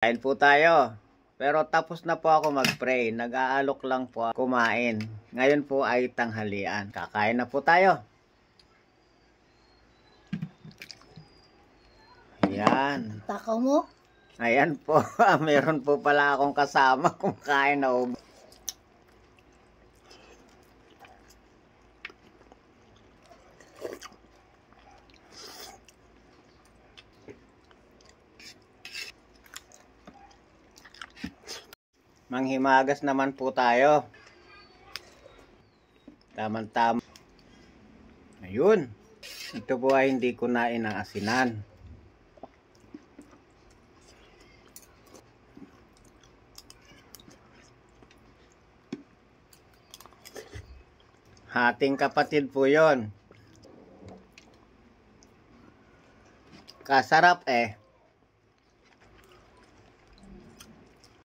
Kain po tayo. Pero tapos na po ako mag-pray. Nag-aalok lang po ako kumain. Ngayon po ay tanghalian. Kakain na po tayo. Ayan. Takaw mo? Ayan po. Meron po pala akong kasama kumakain na ubo. Manghimagas naman po tayo. Tama-tama. Ayun. Ito po ay hindi ko na inaasinan. Hating kapatid po yon. Kasarap eh.